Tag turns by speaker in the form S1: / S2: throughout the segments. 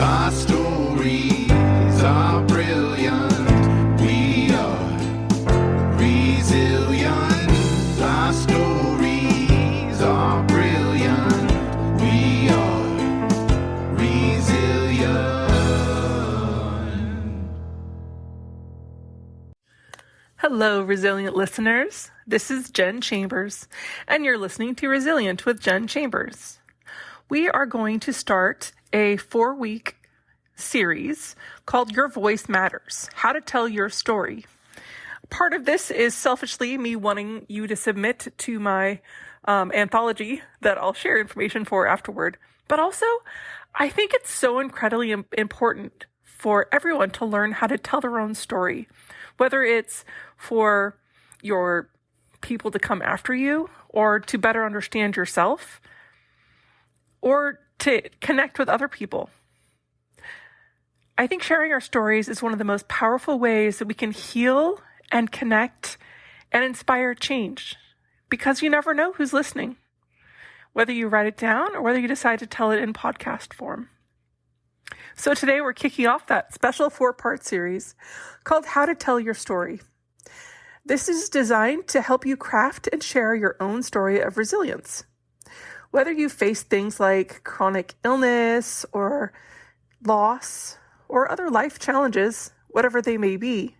S1: Our stories are brilliant. We are resilient. Our stories are brilliant. We are resilient.
S2: Hello, Resilient listeners. This is Jen Chambers, and you're listening to Resilient with Jen Chambers. We are going to start a 4-week series called Your Voice Matters, How to Tell Your Story. Part of this is selfishly me wanting you to submit to my anthology that I'll share information for afterward. But also, I think it's so incredibly important for everyone to learn how to tell their own story, whether it's for your people to come after you or to better understand yourself or to connect with other people. I think sharing our stories is one of the most powerful ways that we can heal and connect and inspire change, because you never know who's listening, whether you write it down or whether you decide to tell it in podcast form. So today we're kicking off that special 4-part series called How to Tell Your Story. This is designed to help you craft and share your own story of resilience. Whether you face things like chronic illness or loss or other life challenges, whatever they may be,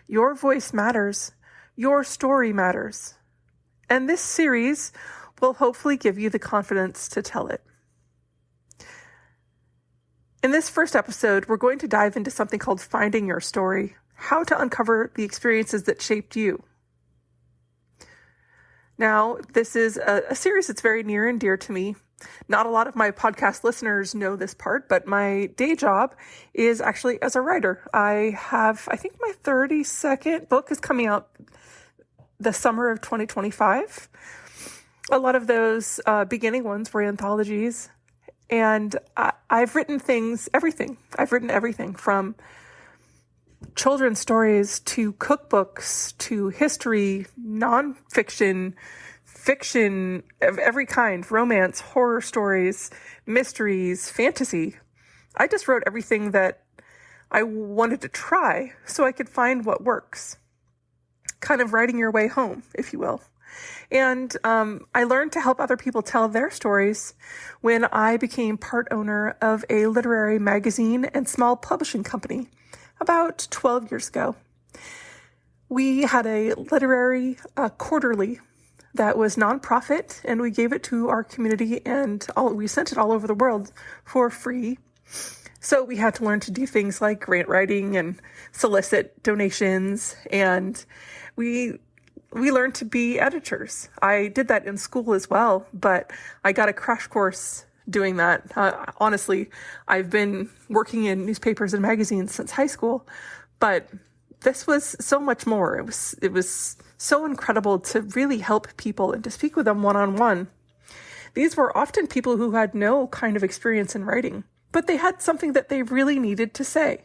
S2: your voice matters, your story matters. And this series will hopefully give you the confidence to tell it. In this first episode, we're going to dive into something called Finding Your Story, how to uncover the experiences that shaped you. Now, this is a series that's very near and dear to me. Not a lot of my podcast listeners know this part, but my day job is actually as a writer. I think my 32nd book is coming out the summer of 2025. A lot of those beginning ones were anthologies. And I've written everything. I've written everything from children's stories to cookbooks to history, nonfiction, fiction of every kind, romance, horror stories, mysteries, fantasy. I just wrote everything that I wanted to try so I could find what works. Kind of writing your way home, if you will. And I learned to help other people tell their stories when I became part owner of a literary magazine and small publishing company about 12 years ago. We had a literary quarterly that was nonprofit, and we gave it to our community, and we sent it all over the world for free. So we had to learn to do things like grant writing and solicit donations, and we learned to be editors. I did that in school as well, but I got a crash course doing that. Honestly, I've been working in newspapers and magazines since high school, but this was so much more. It was so incredible to really help people and to speak with them one-on-one. These were often people who had no kind of experience in writing, but they had something that they really needed to say.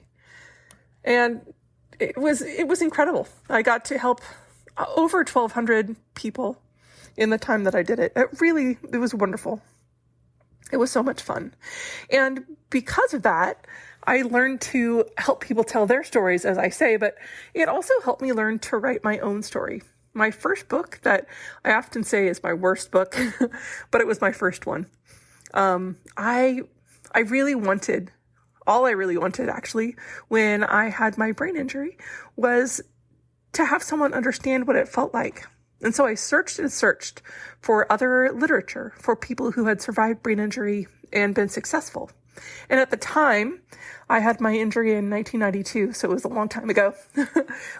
S2: And it was incredible. I got to help over 1,200 people in the time that I did it. It was wonderful. It was so much fun. And because of that, I learned to help people tell their stories, as I say, but it also helped me learn to write my own story. My first book, that I often say is my worst book, but it was my first one. I really wanted, all I really wanted actually, when I had my brain injury, was to have someone understand what it felt like. And so I searched and searched for other literature for people who had survived brain injury and been successful. And at the time, I had my injury in 1992, so it was a long time ago.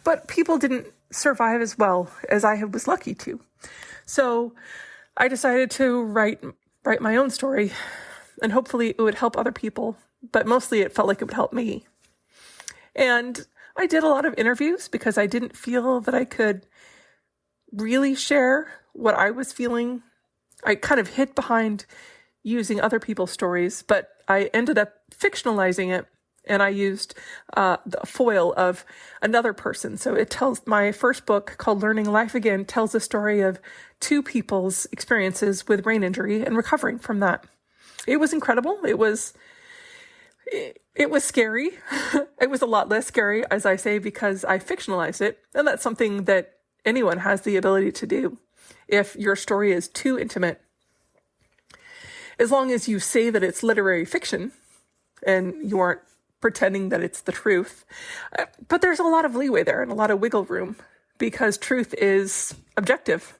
S2: But people didn't survive as well as I was lucky to. So I decided to write my own story, and hopefully it would help other people, but mostly it felt like it would help me. And I did a lot of interviews because I didn't feel that I could really share what I was feeling. I kind of hid behind using other people's stories, but I ended up fictionalizing it, and I used the foil of another person. So it tells, my first book called Learning Life Again tells the story of two people's experiences with brain injury and recovering from that. It was incredible. It was It was scary. It was a lot less scary, as I say, because I fictionalized it. And that's something that anyone has the ability to do. If your story is too intimate, as long as you say that it's literary fiction and you aren't pretending that it's the truth. But there's a lot of leeway there and a lot of wiggle room because truth is objective,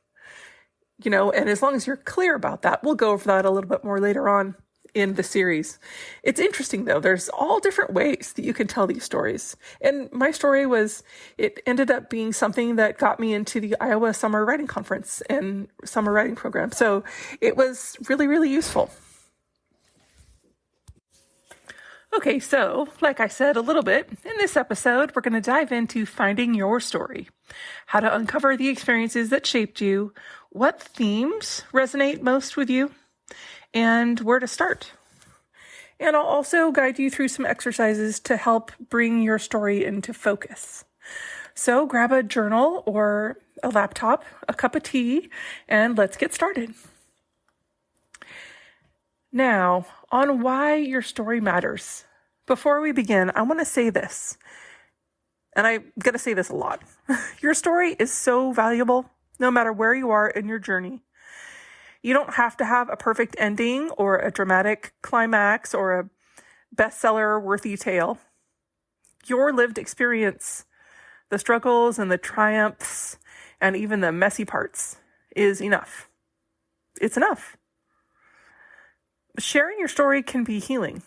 S2: and as long as you're clear about that, we'll go over that a little bit more later on in the series. It's interesting though, there's all different ways that you can tell these stories. And my story it ended up being something that got me into the Iowa Summer Writing Conference and Summer Writing Program. So it was really, really useful. Okay, so like I said a little bit, in this episode, we're going to dive into finding your story, how to uncover the experiences that shaped you, what themes resonate most with you, and where to start. And I'll also guide you through some exercises to help bring your story into focus. So grab a journal or a laptop, a cup of tea, and let's get started. Now, on why your story matters. Before we begin, I want to say this, and I'm going to say this a lot. Your story is so valuable, no matter where you are in your journey. You don't have to have a perfect ending or a dramatic climax or a bestseller-worthy tale. Your lived experience, the struggles and the triumphs, and even the messy parts, is enough. It's enough. Sharing your story can be healing.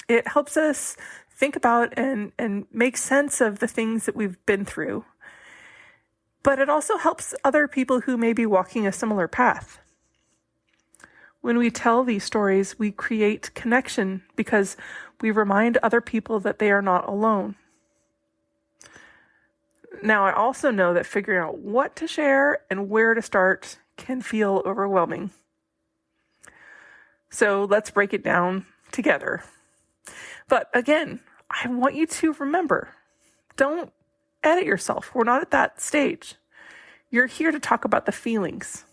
S2: It helps us think about and make sense of the things that we've been through. But it also helps other people who may be walking a similar path. When we tell these stories, we create connection because we remind other people that they are not alone. Now, I also know that figuring out what to share and where to start can feel overwhelming. So let's break it down together. But again, I want you to remember, don't edit yourself. We're not at that stage. You're here to talk about the feelings.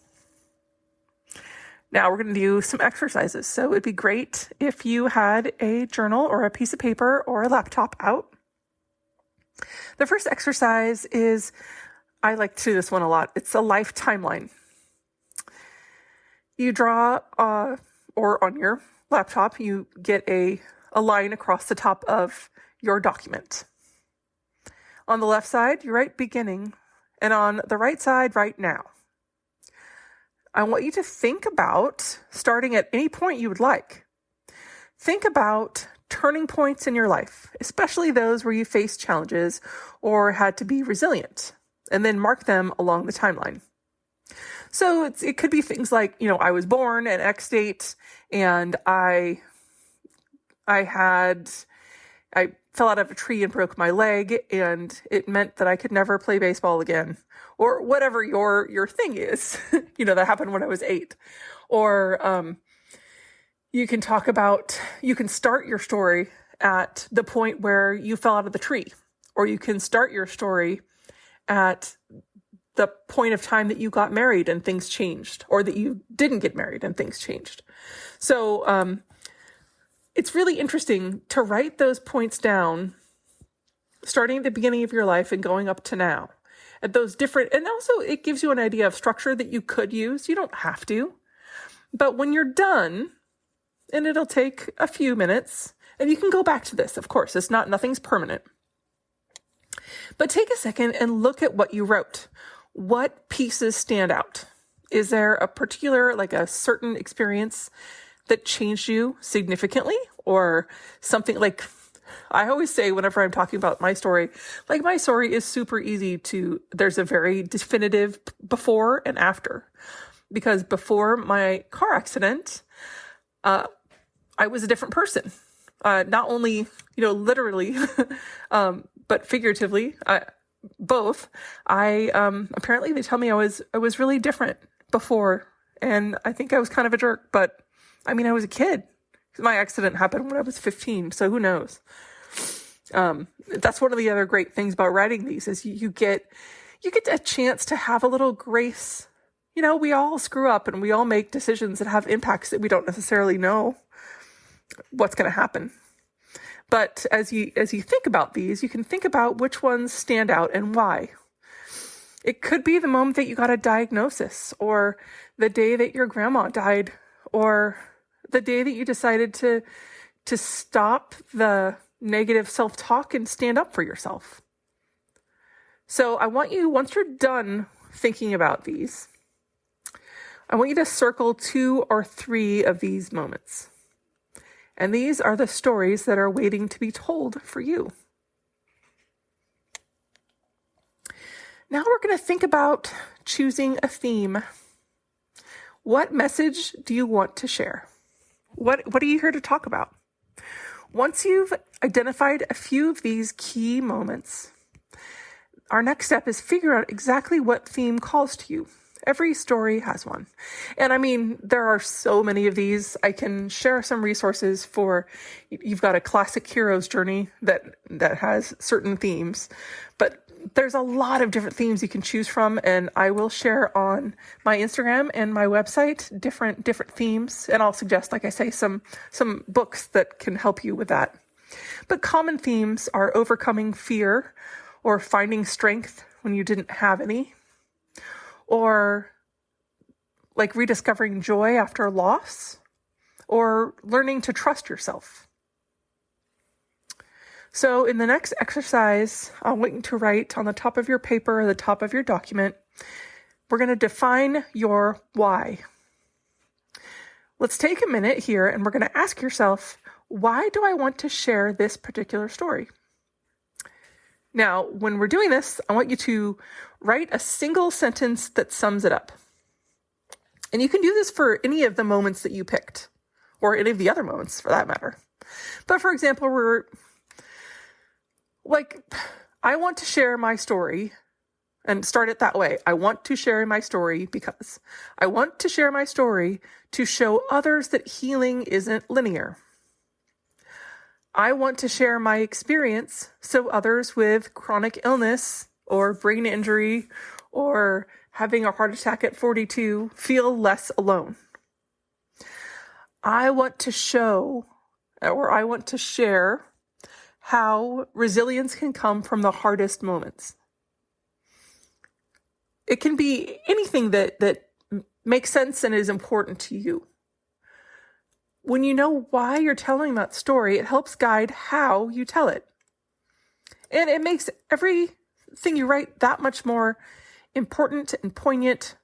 S2: Now we're going to do some exercises. So it'd be great if you had a journal or a piece of paper or a laptop out. The first exercise is, I like to do this one a lot. It's a life timeline. You draw, or on your laptop, you get a line across the top of your document. On the left side, you write beginning, and on the right side, write now. I want you to think about starting at any point you would like. Think about turning points in your life, especially those where you faced challenges or had to be resilient, and then mark them along the timeline. So it could be things like, I was born at X date and I fell out of a tree and broke my leg and it meant that I could never play baseball again, or whatever your thing is, that happened when I was 8. Or you can start your story at the point where you fell out of the tree, or you can start your story at the point of time that you got married and things changed, or that you didn't get married and things changed. So it's really interesting to write those points down, starting at the beginning of your life and going up to now. At those different, and also it gives you an idea of structure that you could use. You don't have to. But when you're done, and it'll take a few minutes, and you can go back to this, of course, nothing's permanent. But take a second and look at what you wrote. What pieces stand out? Is there a particular, a certain experience that changed you significantly, or something like, I always say whenever I'm talking about my story, my story is super easy there's a very definitive before and after, because before my car accident, I was a different person, not only, literally, but figuratively, both. Apparently they tell me I was really different before, and I think I was kind of a jerk, but I was a kid. My accident happened when I was 15, so who knows? That's one of the other great things about writing these is you get a chance to have a little grace. We all screw up and we all make decisions that have impacts that we don't necessarily know what's going to happen. But as you think about these, you can think about which ones stand out and why. It could be the moment that you got a diagnosis, or the day that your grandma died, or the day that you decided to stop the negative self-talk and stand up for yourself. So I want you, once you're done thinking about these, I want you to circle 2 or 3 of these moments. And these are the stories that are waiting to be told for you. Now we're going to think about choosing a theme. What message do you want to share? What are you here to talk about? Once you've identified a few of these key moments, our next step is figure out exactly what theme calls to you. Every story has one. And I mean, there are so many of these. I can share some resources for, you've got a classic hero's journey that has certain themes, but there's a lot of different themes you can choose from. And I will share on my Instagram and my website different themes. And I'll suggest, like I say, some books that can help you with that. But common themes are overcoming fear, or finding strength when you didn't have any, or like rediscovering joy after loss, or learning to trust yourself. So in the next exercise, I want you to write on the top of your paper or the top of your document, we're going to define your why. Let's take a minute here and we're going to ask yourself, why do I want to share this particular story? Now, when we're doing this, I want you to write a single sentence that sums it up. And you can do this for any of the moments that you picked, or any of the other moments for that matter. But for example, I want to share my story, and start it that way. I want to share my story because I want to share my story to show others that healing isn't linear. I want to share my experience so others with chronic illness or brain injury or having a heart attack at 42 feel less alone. I want to share how resilience can come from the hardest moments. It can be anything that makes sense and is important to you. When you know why you're telling that story, it helps guide how you tell it. And it makes everything you write that much more important and poignant.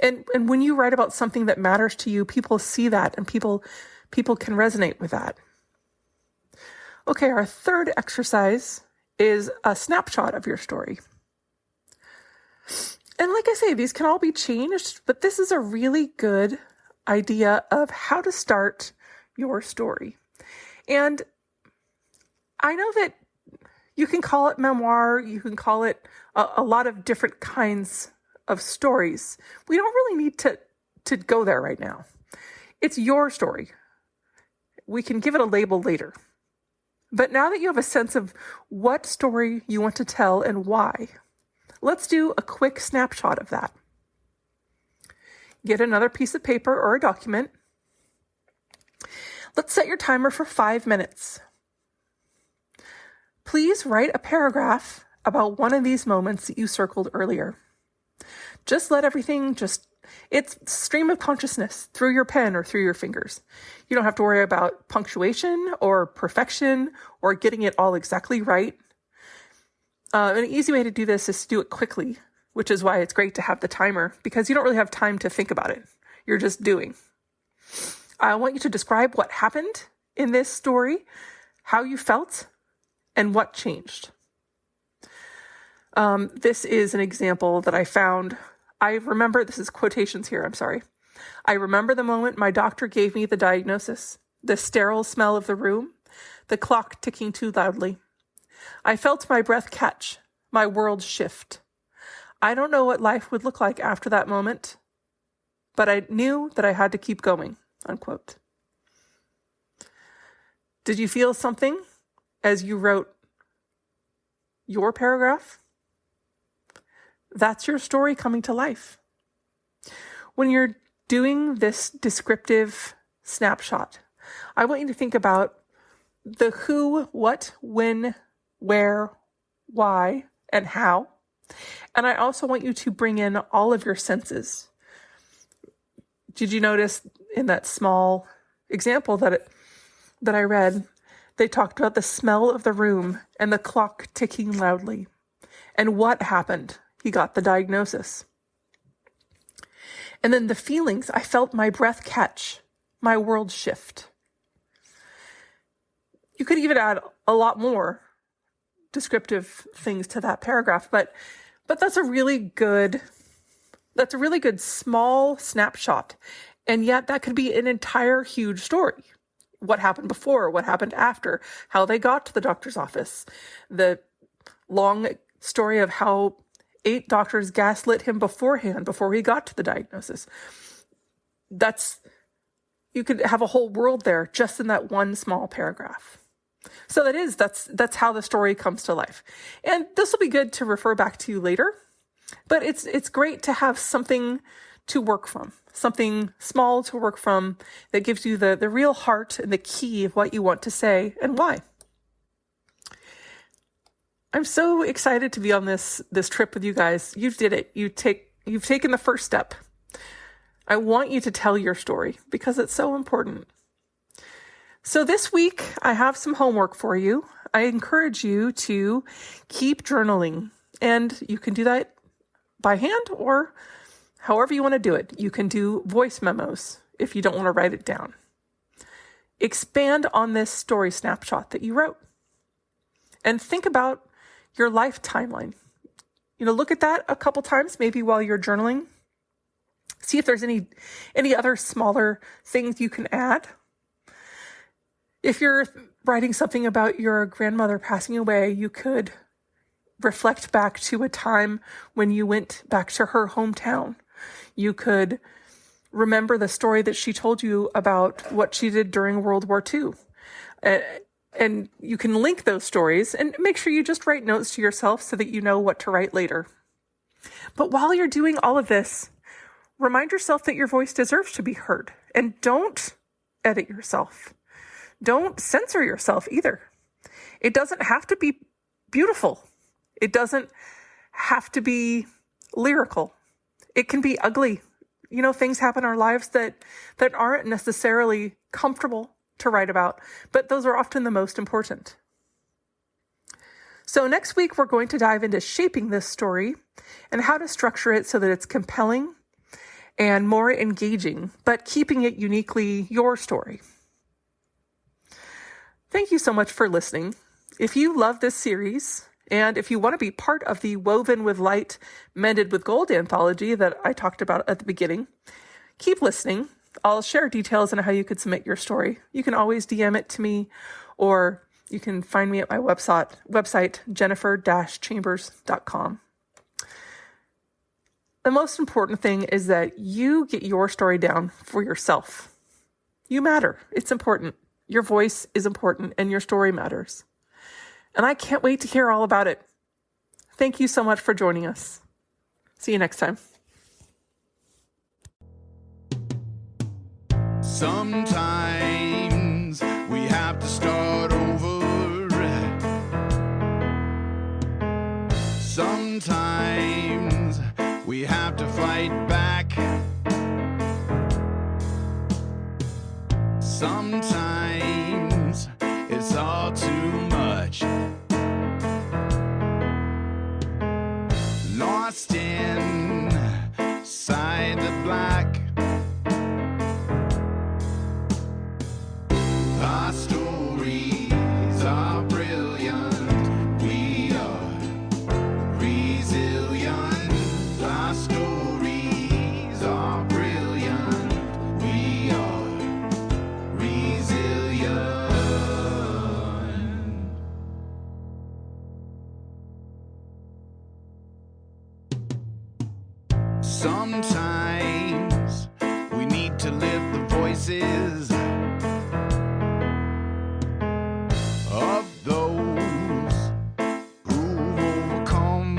S2: And when you write about something that matters to you, people see that and people can resonate with that. Okay, our third exercise is a snapshot of your story. And like I say, these can all be changed, but this is a really good idea of how to start your story. And I know that you can call it memoir, you can call it a lot of different kinds of stories. We don't really need to go there right now. It's your story. We can give it a label later. But now that you have a sense of what story you want to tell and why, let's do a quick snapshot of that. Get another piece of paper or a document. Let's set your timer for 5 minutes. Please write a paragraph about one of these moments that you circled earlier. Just let everything it's stream of consciousness through your pen or through your fingers. You don't have to worry about punctuation or perfection or getting it all exactly right. An easy way to do this is to do it quickly, which is why it's great to have the timer, because you don't really have time to think about it. You're just doing. I want you to describe what happened in this story, how you felt, and what changed. This is an example that I found. I remember, this is quotations here, I'm sorry. I remember the moment my doctor gave me the diagnosis, the sterile smell of the room, the clock ticking too loudly. I felt my breath catch, my world shift. I don't know what life would look like after that moment, but I knew that I had to keep going, unquote. Did you feel something as you wrote your paragraph? That's your story coming to life. When you're doing this descriptive snapshot, I want you to think about the who, what, when, where, why, and how. And I also want you to bring in all of your senses. Did you notice in that small example that I read, they talked about the smell of the room and the clock ticking loudly. And what happened? He got the diagnosis. And then the feelings, I felt my breath catch, my world shift. You could even add a lot more descriptive things to that paragraph, but that's a really good small snapshot. And yet that could be an entire huge story. What happened before, what happened after, how they got to the doctor's office, the long story of how 8 doctors gaslit him beforehand before he got to the diagnosis. You could have a whole world there just in that one small paragraph. So that's how the story comes to life. And this will be good to refer back to later, but it's great to have something to work from, something small to work from that gives you the real heart and the key of what you want to say and why. I'm so excited to be on this trip with you guys. You did it. You've taken the first step. I want you to tell your story because it's so important. So this week, I have some homework for you. I encourage you to keep journaling, and you can do that by hand or however you want to do it. You can do voice memos if you don't want to write it down. Expand on this story snapshot that you wrote and think about your life timeline. Look at that a couple times, maybe while you're journaling. See if there's any other smaller things you can add. If you're writing something about your grandmother passing away, you could reflect back to a time when you went back to her hometown. You could remember the story that she told you about what she did during World War II. And you can link those stories and make sure you just write notes to yourself so that you know what to write later. But while you're doing all of this, remind yourself that your voice deserves to be heard. And don't edit yourself. Don't censor yourself either. It doesn't have to be beautiful. It doesn't have to be lyrical. It can be ugly. Things happen in our lives that aren't necessarily comfortable to write about, but those are often the most important. So next week, we're going to dive into shaping this story and how to structure it so that it's compelling and more engaging, but keeping it uniquely your story. Thank you so much for listening. If you love this series, and if you want to be part of the Woven with Light, Mended with Gold anthology that I talked about at the beginning, keep listening. I'll share details on how you could submit your story. You can always DM it to me, or you can find me at my website jennifer-chambers.com. The most important thing is that you get your story down for yourself. You matter. It's important. Your voice is important and your story matters. And I can't wait to hear all about it. Thank you so much for joining us. See you next time.
S1: Sometimes we have to start over. Sometimes we have to fight back. Sometimes it's all too much. Lost inside the black. Our stories are brilliant. We are resilient. Our stories are brilliant. We are resilient. Sometimes we need to lift the voices of those who've overcome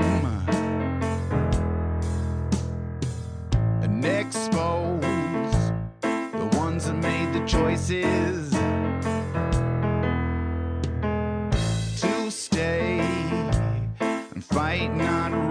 S1: and expose the ones that made the choices stay and fight, not